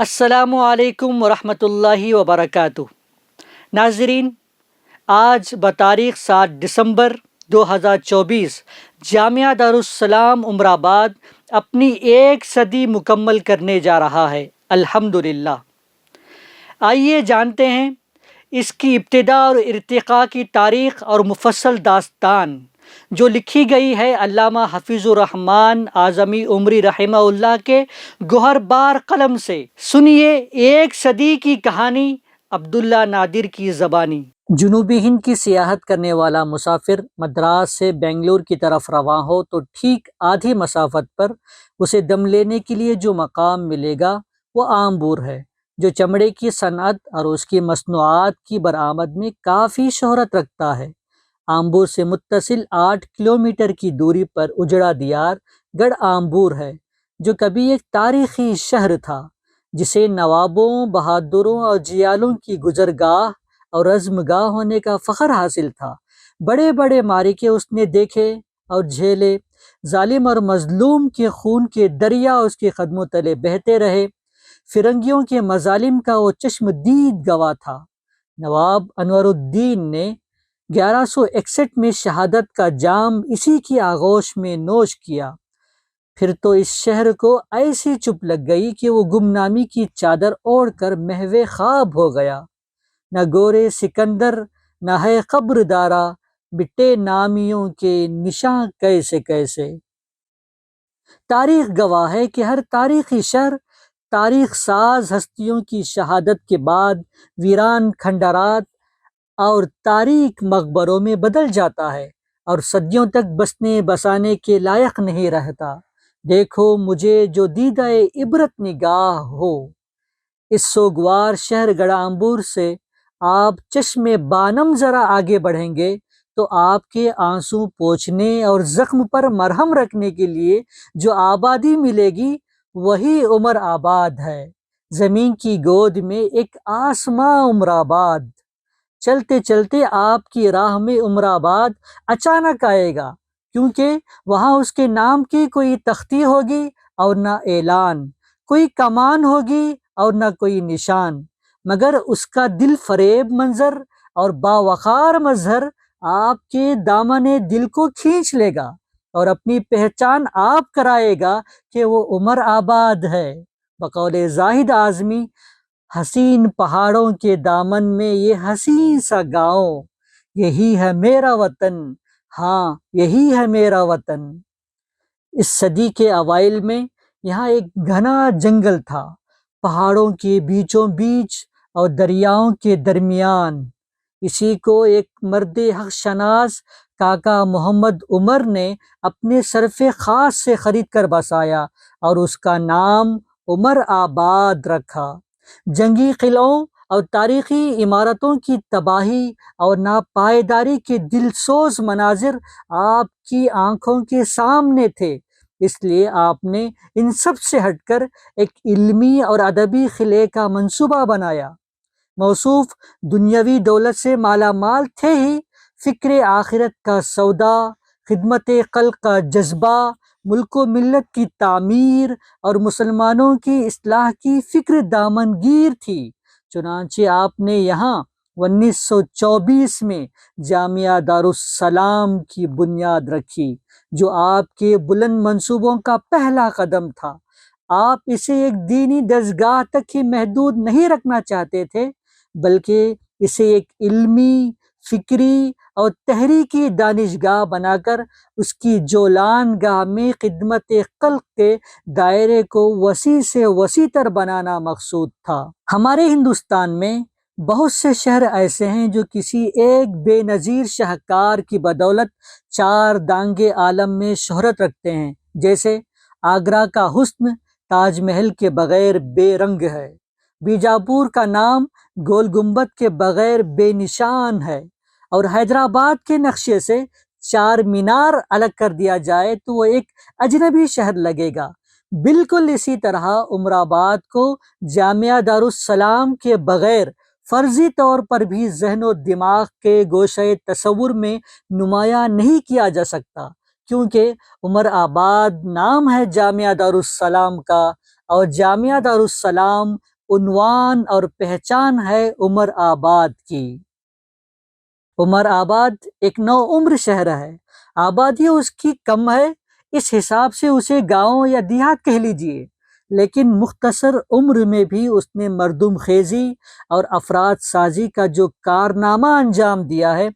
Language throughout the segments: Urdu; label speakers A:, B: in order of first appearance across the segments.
A: السلام علیکم ورحمۃ اللہ وبرکاتہ۔ ناظرین، آج بتاریخ 7 دسمبر 2024 جامعہ دارالسلام عمر آباد اپنی 1 صدی مکمل کرنے جا رہا ہے، الحمدللہ۔ آئیے جانتے ہیں اس کی ابتدا اور ارتقاء کی تاریخ اور مفصل داستان جو لکھی گئی ہے علامہ حفیظ الرحمن اعظمی عمری رحمہ اللہ کے گوہر بار قلم سے۔ سنیے 1 صدی کی کہانی عبداللہ نادر کی زبانی۔ جنوبی ہند کی سیاحت کرنے والا مسافر مدراس سے بنگلور کی طرف رواں ہو تو ٹھیک آدھی مسافت پر اسے دم لینے کے لیے جو مقام ملے گا وہ آمبور ہے، جو چمڑے کی صنعت اور اس کی مصنوعات کی برآمد میں کافی شہرت رکھتا ہے۔ آمبور سے متصل 8 کلومیٹر کی دوری پر اجڑا دیار گڑھ آمبور ہے، جو کبھی ایک تاریخی شہر تھا، جسے نوابوں، بہادروں اور جیالوں کی گزرگاہ اور عزمگاہ ہونے کا فخر حاصل تھا۔ بڑے بڑے معرکے اس نے دیکھے اور جھیلے، ظالم اور مظلوم کے خون کے دریا اس کے قدموں تلے بہتے رہے۔ فرنگیوں کے مظالم کا وہ چشم دید گواہ تھا۔ نواب انور الدین نے 1161 میں شہادت کا جام اسی کی آغوش میں نوش کیا۔ پھر تو اس شہر کو ایسی چپ لگ گئی کہ وہ گمنامی کی چادر اوڑھ کر محو خواب ہو گیا۔ نہ گورے سکندر نہ ہے قبر دارا، مٹے نامیوں کے نشاں کیسے کیسے۔ تاریخ گواہ ہے کہ ہر تاریخی شہر تاریخ ساز ہستیوں کی شہادت کے بعد ویران کھنڈرات اور تاریک مقبروں میں بدل جاتا ہے اور صدیوں تک بسنے بسانے کے لائق نہیں رہتا۔ دیکھو مجھے جو دیدہ عبرت نگاہ ہو، اس سوگوار شہر گڑھ آمبور سے آپ چشم بانم ذرا آگے بڑھیں گے تو آپ کے آنسو پوچھنے اور زخم پر مرہم رکھنے کے لیے جو آبادی ملے گی وہی عمر آباد ہے۔ زمین کی گود میں ایک آسماں عمر آباد۔ چلتے چلتے آپ کی راہ میں عمر آباد اچانک آئے گا، کیونکہ وہاں اس کے نام کی کوئی تختی ہوگی اور نہ اعلان، کوئی کمان ہوگی اور نہ کوئی نشان، مگر اس کا دل فریب منظر اور باوقار مظہر آپ کے دامن دل کو کھینچ لے گا اور اپنی پہچان آپ کرائے گا کہ وہ عمر آباد ہے۔ بقول زاہد اعظمی، حسین پہاڑوں کے دامن میں یہ حسین سا گاؤں، یہی ہے میرا وطن، ہاں یہی ہے میرا وطن۔ اس صدی کے اوائل میں یہاں ایک گھنا جنگل تھا، پہاڑوں کے بیچوں بیچ اور دریاؤں کے درمیان۔ اسی کو ایک مرد حق شناس کاکا محمد عمر نے اپنے صرف خاص سے خرید کر بسایا اور اس کا نام عمر آباد رکھا۔ جنگی قلعوں اور تاریخی عمارتوں کی تباہی اور ناپائیداری کے دل سوز مناظر آپ کی آنکھوں کے سامنے تھے، اس لیے آپ نے ان سب سے ہٹ کر ایک علمی اور ادبی قلعے کا منصوبہ بنایا۔ موصوف دنیاوی دولت سے مالا مال تھے ہی، فکر آخرت کا سودا، خدمت خلق کا جذبہ، ملک و ملت کی تعمیر اور مسلمانوں کی اصلاح کی فکر دامن گیر تھی۔ چنانچہ آپ نے یہاں 1924 میں جامعہ دارالسلام کی بنیاد رکھی، جو آپ کے بلند منصوبوں کا پہلا قدم تھا۔ آپ اسے ایک دینی درسگاہ تک ہی محدود نہیں رکھنا چاہتے تھے، بلکہ اسے ایک علمی، فکری اور تحریکی دانشگاہ بنا کر اس کی جولان گاہ میں خدمت خلق کے دائرے کو وسیع سے وسیع تر بنانا مقصود تھا۔ ہمارے ہندوستان میں بہت سے شہر ایسے ہیں جو کسی ایک بے نظیر شاہکار کی بدولت 4 دانگے عالم میں شہرت رکھتے ہیں، جیسے آگرہ کا حسن تاج محل کے بغیر بے رنگ ہے، بیجاپور کا نام گول گنبد کے بغیر بے نشان ہے، اور حیدرآباد کے نقشے سے 4 مینار الگ کر دیا جائے تو وہ ایک اجنبی شہر لگے گا۔ بالکل اسی طرح عمر آباد کو جامعہ دارالسلام کے بغیر فرضی طور پر بھی ذہن و دماغ کے گوشۂ تصور میں نمایاں نہیں کیا جا سکتا، کیونکہ عمر آباد نام ہے جامعہ دارالسلام کا، اور جامعہ دارالسلام عنوان اور پہچان ہے عمر آباد کی۔ عمر آباد ایک نو عمر شہر ہے، آبادی اس کی کم ہے، اس حساب سے اسے گاؤں یا دیہات کہہ لیجئے، لیکن مختصر عمر میں بھی اس نے مردم خیزی اور افراد سازی کا جو کارنامہ انجام دیا ہے،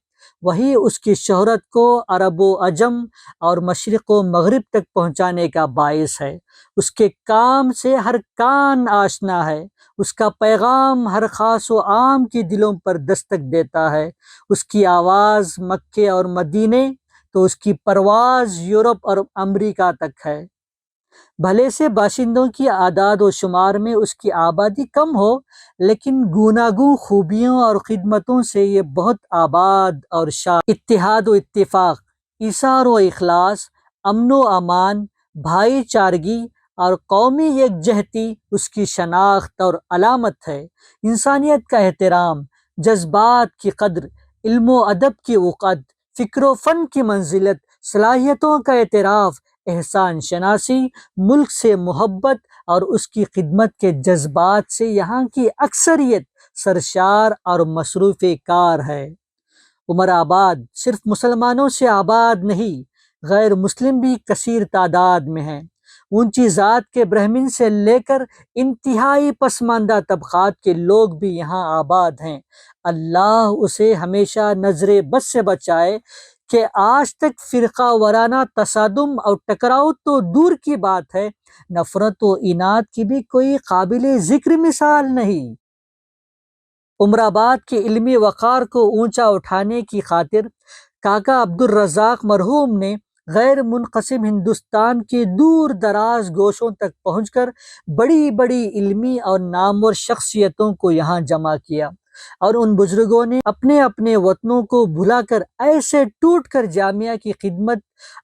A: وہی اس کی شہرت کو عرب و عجم اور مشرق و مغرب تک پہنچانے کا باعث ہے۔ اس کے کام سے ہر کان آشنا ہے، اس کا پیغام ہر خاص و عام کے دلوں پر دستک دیتا ہے۔ اس کی آواز مکے اور مدینے تو اس کی پرواز یورپ اور امریکہ تک ہے۔ بھلے سے باشندوں کی اعداد و شمار میں اس کی آبادی کم ہو، لیکن گوناگوں خوبیوں اور خدمتوں سے یہ بہت آباد اور شاد۔ اتحاد و اتفاق، ایثار و اخلاص، امن و امان، بھائی چارگی اور قومی یکجہتی اس کی شناخت اور علامت ہے۔ انسانیت کا احترام، جذبات کی قدر، علم و ادب کی وقعت، فکر و فن کی منزلت، صلاحیتوں کا اعتراف، احسان شناسی، ملک سے محبت اور اس کی خدمت کے جذبات سے یہاں کی اکثریت سرشار اور مصروف کار ہے۔ عمر آباد صرف مسلمانوں سے آباد نہیں، غیر مسلم بھی کثیر تعداد میں ہیں۔ اونچی ذات کے برہمن سے لے کر انتہائی پسماندہ طبقات کے لوگ بھی یہاں آباد ہیں۔ اللہ اسے ہمیشہ نظر بد سے بچائے کہ آج تک فرقہ وارانہ تصادم اور ٹکراؤ تو دور کی بات ہے، نفرت و اناد کی بھی کوئی قابل ذکر مثال نہیں۔ عمر آباد کے علمی وقار کو اونچا اٹھانے کی خاطر کاکا عبدالرزاق مرحوم نے غیر منقسم ہندوستان کے دور دراز گوشوں تک پہنچ کر بڑی بڑی علمی اور نامور شخصیتوں کو یہاں جمع کیا، اور ان بزرگوں نے اپنے اپنے وطنوں کو بھلا کر ایسے ٹوٹ کر جامعہ کی خدمت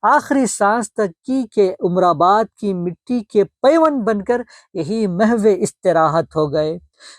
A: آخری سانس تک کی کہ عمر آباد کی مٹی کے پیوند بن کر یہی محو استراحت ہو گئے۔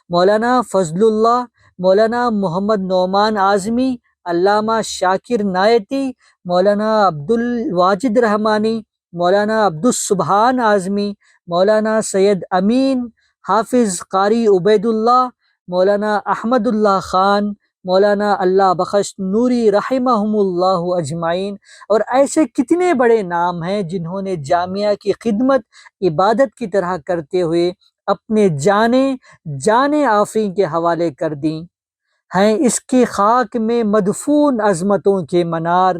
A: مولانا فضل اللہ، مولانا محمد نعمان اعظمی، علامہ شاکر نایتی، مولانا عبدالواجد رحمانی، مولانا عبدالسبحان اعظمی، مولانا سید امین، حافظ قاری عبید اللہ، مولانا احمد اللہ خان، مولانا اللہ بخش نوری رحمہم اللہ اجمعین، اور ایسے کتنے بڑے نام ہیں جنہوں نے جامعہ کی خدمت عبادت کی طرح کرتے ہوئے اپنے جانیں آفرین کے حوالے کر دیں۔ ہیں اس کے خاک میں مدفون عظمتوں کے منار،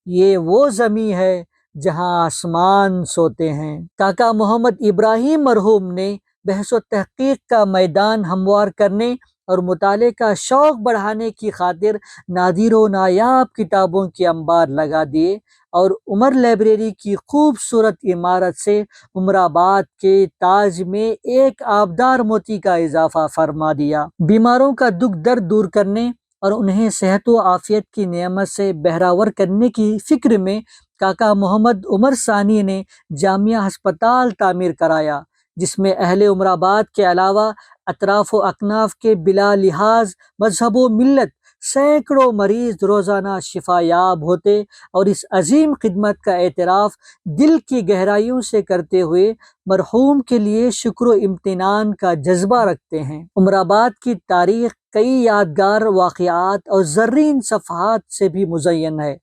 A: یہ وہ زمیں ہے جہاں آسمان سوتے ہیں۔ کاکا محمد ابراہیم مرحوم نے بحث و تحقیق کا میدان ہموار کرنے اور مطالعے کا شوق بڑھانے کی خاطر نادر و نایاب کتابوں کے انبار لگا دیے، اور عمر لائبریری کی خوبصورت عمارت سے عمر آباد کے تاج میں ایک آبدار موتی کا اضافہ فرما دیا۔ بیماروں کا دکھ درد دور کرنے اور انہیں صحت و عافیت کی نعمت سے بہرہور کرنے کی فکر میں کاکا محمد عمر ثانی نے جامعہ ہسپتال تعمیر کرایا، جس میں اہل عمر آباد کے علاوہ اطراف و اکناف کے بلا لحاظ مذہب و ملت سینکڑوں مریض روزانہ شفا یاب ہوتے، اور اس عظیم خدمت کا اعتراف دل کی گہرائیوں سے کرتے ہوئے مرحوم کے لیے شکر و امتنان کا جذبہ رکھتے ہیں۔ عمر آباد کی تاریخ کئی یادگار واقعات اور زرین صفحات سے بھی مزین ہے۔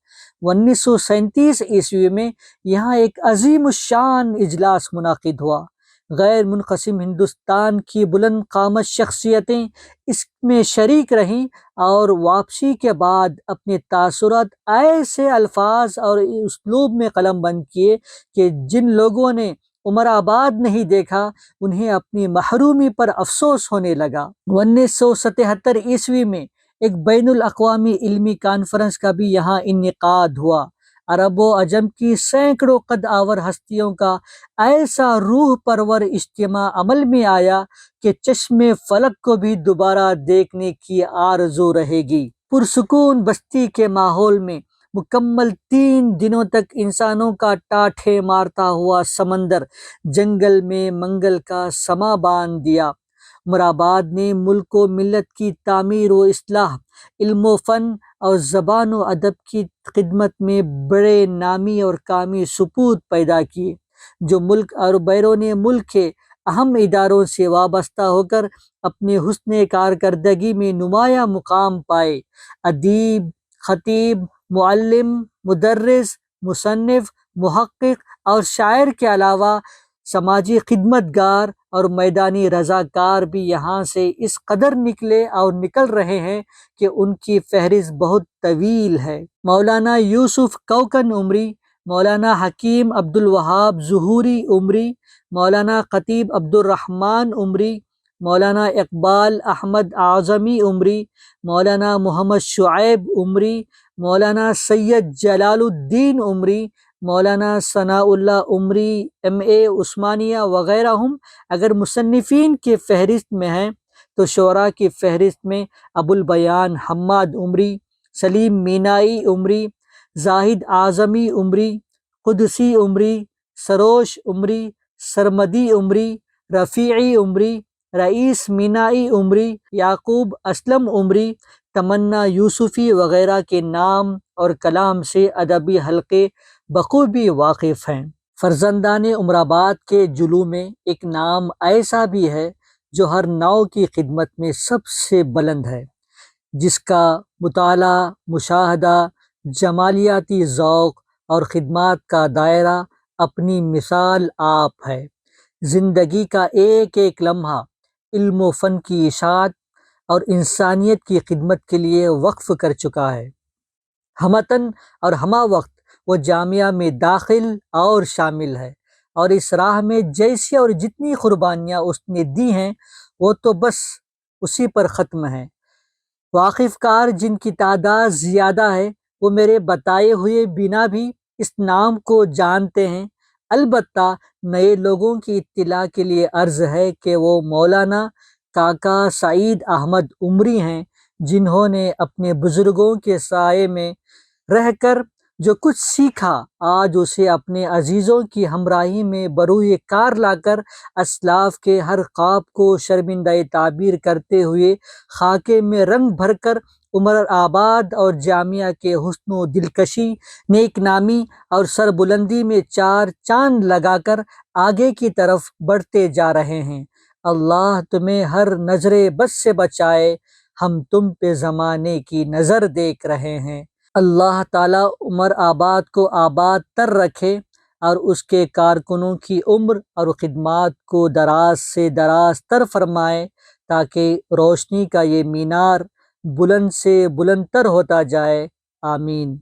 A: 1937 عیسوی میں یہاں ایک عظیم الشان اجلاس منعقد ہوا۔ غیر منقسم ہندوستان کی بلند قامت شخصیتیں اس میں شریک رہیں، اور واپسی کے بعد اپنے تاثرات ایسے الفاظ اور اسلوب میں قلم بند کیے کہ جن لوگوں نے عمر آباد نہیں دیکھا انہیں اپنی محرومی پر افسوس ہونے لگا۔ 1977 عیسوی میں ایک بین الاقوامی علمی کانفرنس کا بھی یہاں انعقاد ہوا۔ عرب و عجم کی سینکڑوں قد آور ہستیوں کا ایسا روح پرور اجتماع عمل میں آیا کہ چشم فلک کو بھی دوبارہ دیکھنے کی آرزو رہے گی۔ پرسکون بستی کے ماحول میں مکمل 3 دنوں تک انسانوں کا ٹاٹھے مارتا ہوا سمندر جنگل میں منگل کا سماں باندھ دیا۔ عمر آباد نے ملک و ملت کی تعمیر و اصلاح، علم و فن اور زبان و ادب کی خدمت میں بڑے نامی اور کامی سپوت پیدا کیے، جو ملک اور بیرون ملک کے اہم اداروں سے وابستہ ہو کر اپنے حسن کارکردگی میں نمایاں مقام پائے۔ ادیب، خطیب، معلم، مدرس، مصنف، محقق اور شاعر کے علاوہ سماجی خدمت گار اور میدانی رضاکار بھی یہاں سے اس قدر نکلے اور نکل رہے ہیں کہ ان کی فہرست بہت طویل ہے۔ مولانا یوسف کوکن عمری، مولانا حکیم عبد الوہاب ظہوری عمری، مولانا خطیب عبد الرحمن عمری، مولانا اقبال احمد اعظمی عمری، مولانا محمد شعیب عمری، مولانا سید جلال الدین عمری، مولانا ثناء اللہ عمری MA عثمانیہ وغیرہ ہم اگر مصنفین کے فہرست میں ہیں تو شعراء کی فہرست میں ابو البیان حماد عمری، سلیم مینائی عمری، زاہد اعظمی عمری، قدسی عمری، سروش عمری، سرمدی عمری، رفیعی عمری، رئیس مینائی عمری، یعقوب اسلم عمری، تمنا یوسفی وغیرہ کے نام اور کلام سے ادبی حلقے بخوبی واقف ہیں۔ فرزندان عمرآباد کے جلوہ میں ایک نام ایسا بھی ہے جو ہر نوع کی خدمت میں سب سے بلند ہے، جس کا مطالعہ، مشاہدہ، جمالیاتی ذوق اور خدمات کا دائرہ اپنی مثال آپ ہے۔ زندگی کا ایک ایک لمحہ علم و فن کی اشاعت اور انسانیت کی خدمت کے لیے وقف کر چکا ہے۔ ہمتن اور ہمہ وقت وہ جامعہ میں داخل اور شامل ہے، اور اس راہ میں جیسی اور جتنی قربانیاں اس نے دی ہیں وہ تو بس اسی پر ختم ہیں۔ واقف کار جن کی تعداد زیادہ ہے وہ میرے بتائے ہوئے بنا بھی اس نام کو جانتے ہیں۔ البتہ نئے لوگوں کی اطلاع کے لیے عرض ہے کہ وہ مولانا کاکا سعید احمد عمری ہیں، جنہوں نے اپنے بزرگوں کے سائے میں رہ کر جو کچھ سیکھا آج اسے اپنے عزیزوں کی ہمراہی میں بروئے کار لا کر اسلاف کے ہر خواب کو شرمندہ تعبیر کرتے ہوئے خاکے میں رنگ بھر کر عمر آباد اور جامعہ کے حسن و دلکشی، نیک نامی اور سربلندی میں چار چاند لگا کر آگے کی طرف بڑھتے جا رہے ہیں۔ اللہ تمہیں ہر نظر بد سے بچائے، ہم تم پہ زمانے کی نظر دیکھ رہے ہیں۔ اللہ تعالیٰ عمر آباد کو آباد تر رکھے اور اس کے کارکنوں کی عمر اور خدمات کو دراز سے دراز تر فرمائے، تاکہ روشنی کا یہ مینار بلند سے بلند تر ہوتا جائے۔ آمین۔